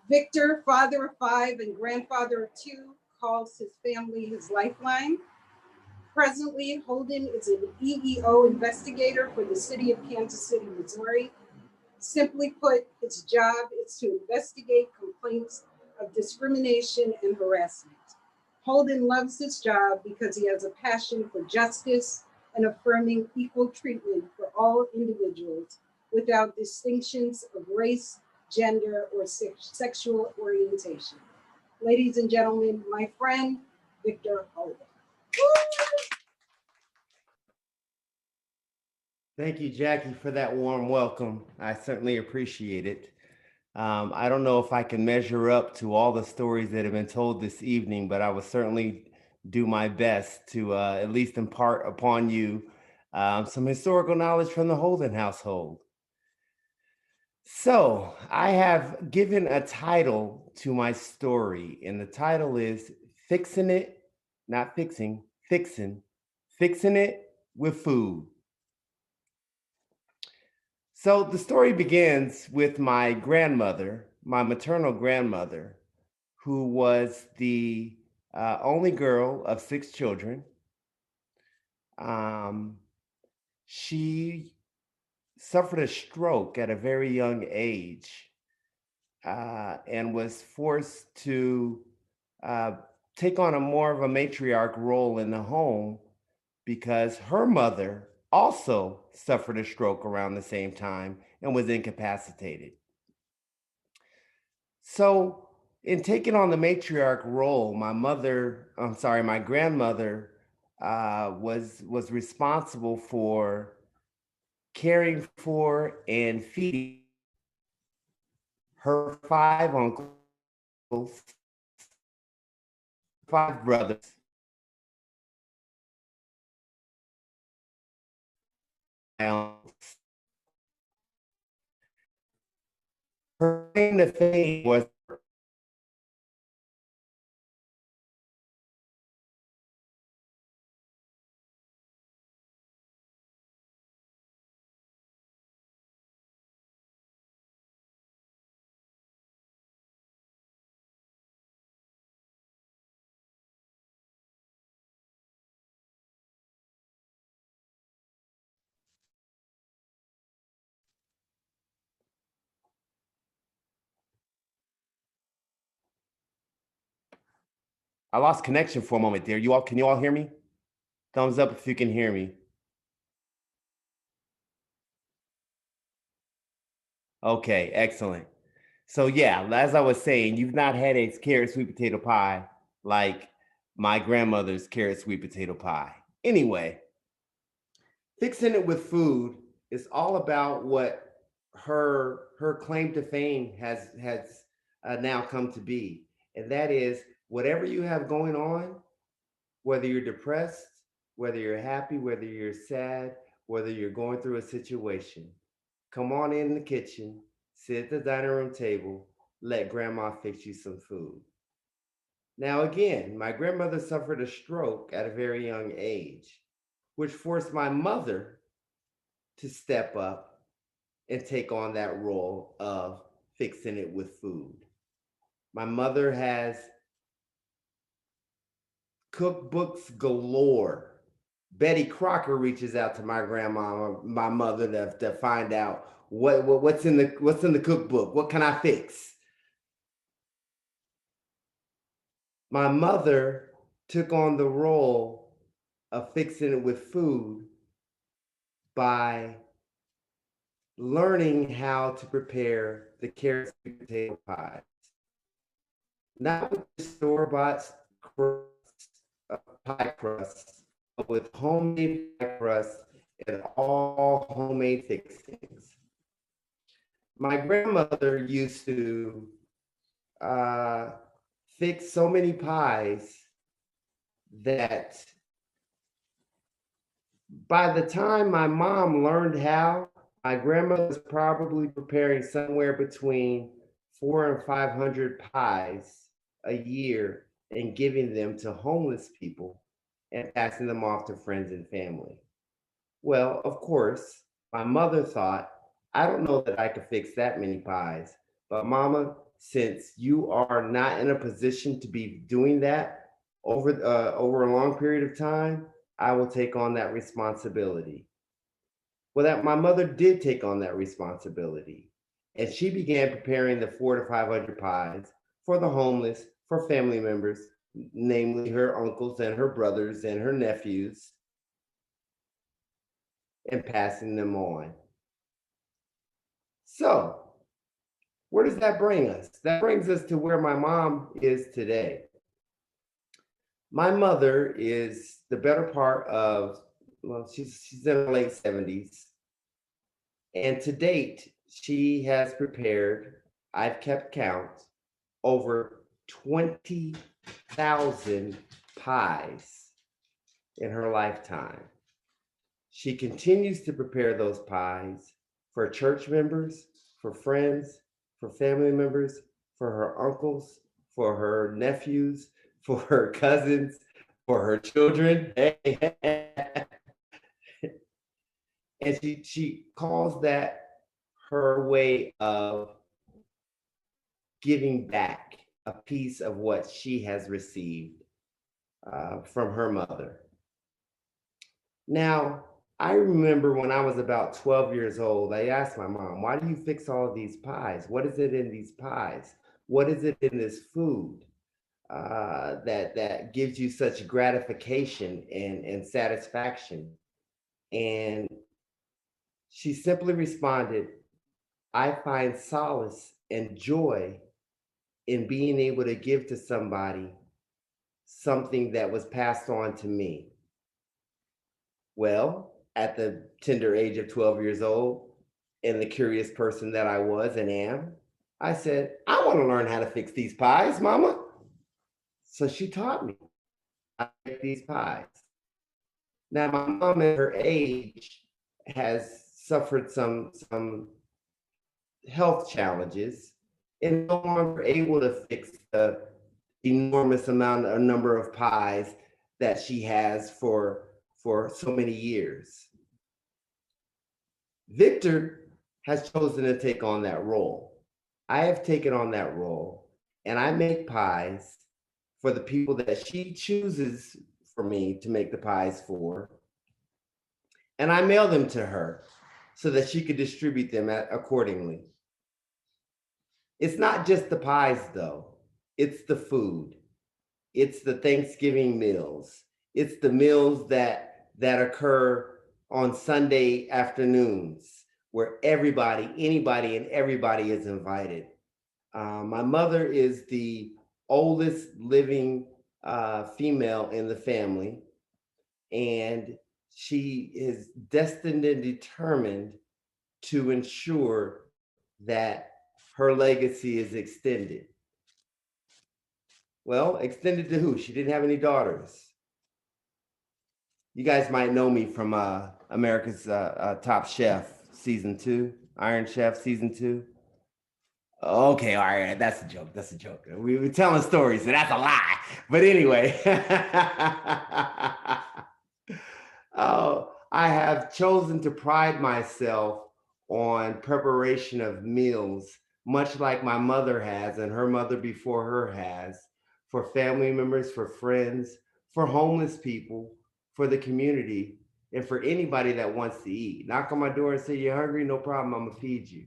Victor, father of 5 and grandfather of 2, calls his family his lifeline. Presently, Holden is an EEO investigator for the city of Kansas City, Missouri. Simply put, his job is to investigate complaints of discrimination and harassment. Holden loves his job because he has a passion for justice and affirming equal treatment for all individuals without distinctions of race, gender, or sexual orientation. Ladies and gentlemen, my friend, Victor Holden. Thank you, Jackie, for that warm welcome. I certainly appreciate it. I don't know if I can measure up to all the stories that have been told this evening, but I will certainly do my best to at least impart upon you some historical knowledge from the Holden household. So, I have given a title to my story, and the title is Fixing It, not fixing, fixing it with food. So the story begins with my grandmother, my maternal grandmother, who was the only girl of 6 children. Um, she suffered a stroke at a very young age and was forced to uh, take on a more of a matriarch role in the home because her mother also suffered a stroke around the same time and was incapacitated. So, in taking on the matriarch role, my grandmother was responsible for caring for and feeding her 5 uncles, 5 brothers, my uncles. Her claim to fame was I lost connection for a moment there. Can you all hear me? Thumbs up if you can hear me. Okay, excellent. So yeah, as I was saying, you've not had a carrot sweet potato pie like my grandmother's carrot sweet potato pie. Anyway, fixing it with food is all about what her claim to fame has now come to be, and that is whatever you have going on, whether you're depressed, whether you're happy, whether you're sad, whether you're going through a situation, come on in the kitchen, sit at the dining room table, let grandma fix you some food. Now, again, my grandmother suffered a stroke at a very young age, which forced my mother to step up and take on that role of fixing it with food. My mother has cookbooks galore. Betty Crocker reaches out to my grandma, my mother, to find out what's in the cookbook. What can I fix? My mother took on the role of fixing it with food by learning how to prepare the carrot sweet potato pie. Not with the store-bought pie crust, but with homemade pie crust and all homemade fixings. My grandmother used to uh, fix so many pies that by the time my mom learned how, my grandmother was probably preparing somewhere between 400 and 500 pies a year and giving them to homeless people and passing them off to friends and family. Well, of course, my mother thought, I don't know that I could fix that many pies, but Mama, since you are not in a position to be doing that over a long period of time, I will take on that responsibility. Well, that my mother did take on that responsibility, and she began preparing the 400 to 500 pies for the homeless, for family members, namely her uncles and her brothers and her nephews, and passing them on. So, where does that bring us? That brings us to where my mom is today. My mother is the better part of, well, she's in her late 70s. And to date, she has prepared, I've kept count, over 20,000 pies in her lifetime. She continues to prepare those pies for church members, for friends, for family members, for her uncles, for her nephews, for her cousins, for her children. And she calls that her way of giving back a piece of what she has received from her mother. Now, I remember when I was about 12 years old, I asked my mom, why do you fix all of these pies? What is it in these pies? What is it in this food that gives you such gratification and satisfaction? And she simply responded, I find solace and joy in being able to give to somebody something that was passed on to me. Well, at the tender age of 12 years old, and the curious person that I was and am, I said, I want to learn how to fix these pies, Mama. So she taught me how to make these pies. Now, my mom at her age has suffered some health challenges and no longer able to fix the enormous a number of pies that she has for so many years. Victor has chosen to take on that role. I have taken on that role, and I make pies for the people that she chooses for me to make the pies for, and I mail them to her so that she could distribute them accordingly. It's not just the pies, though. It's the food. It's the Thanksgiving meals. It's the meals that occur on Sunday afternoons where everybody, anybody, and everybody is invited. My mother is the oldest living female in the family, and she is destined and determined to ensure that her legacy is extended. Well, extended to who? She didn't have any daughters. You guys might know me from America's Top Chef season 2, Iron Chef season 2. Okay, all right, that's a joke. That's a joke. We were telling stories, so that's a lie. But anyway, oh, I have chosen to pride myself on preparation of meals, much like my mother has and her mother before her has, for family members, for friends, for homeless people, for the community, and for anybody that wants to eat. Knock on my door and say, you're hungry? No problem, I'm gonna feed you.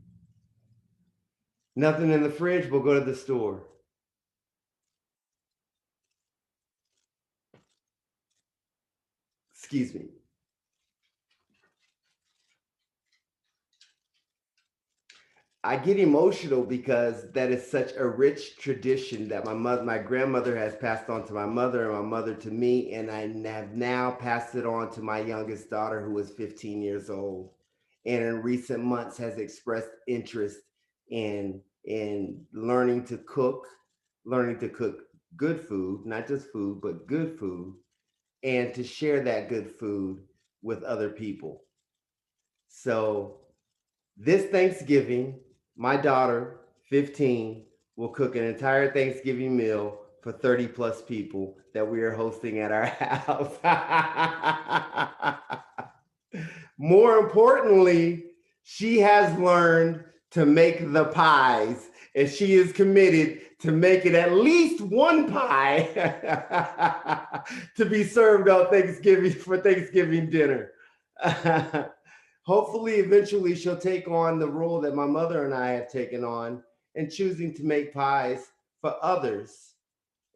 Nothing in the fridge, we'll go to the store. Excuse me. I get emotional because that is such a rich tradition that my grandmother has passed on to my mother and my mother to me, and I have now passed it on to my youngest daughter, who is 15 years old, and in recent months has expressed interest in learning to cook good food, not just food, but good food, and to share that good food with other people. So this Thanksgiving, my daughter, 15, will cook an entire Thanksgiving meal for 30 plus people that we are hosting at our house. More importantly, she has learned to make the pies and she is committed to making at least one pie to be served on Thanksgiving for Thanksgiving dinner. Hopefully, eventually, she'll take on the role that my mother and I have taken on in choosing to make pies for others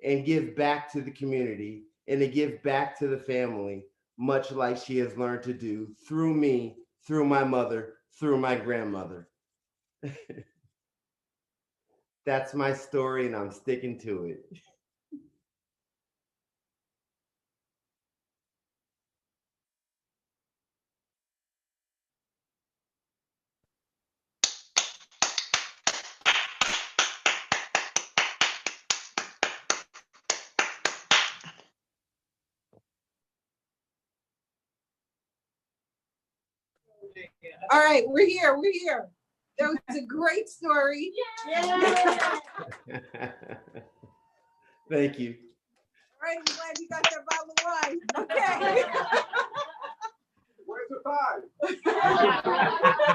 and give back to the community and to give back to the family, much like she has learned to do through me, through my mother, through my grandmother. That's my story, and I'm sticking to it. All right, we're here. We're here. That was a great story. Yeah. Thank you. All right, I'm glad you got that bottle of wine. Okay. Where's the pie?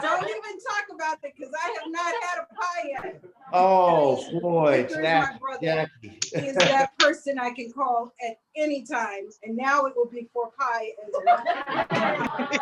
Don't even talk about it because I have not had a pie yet. Oh boy, Victor is my brother. Jackie. He is that person I can call at any time, and now it will be for pie as well.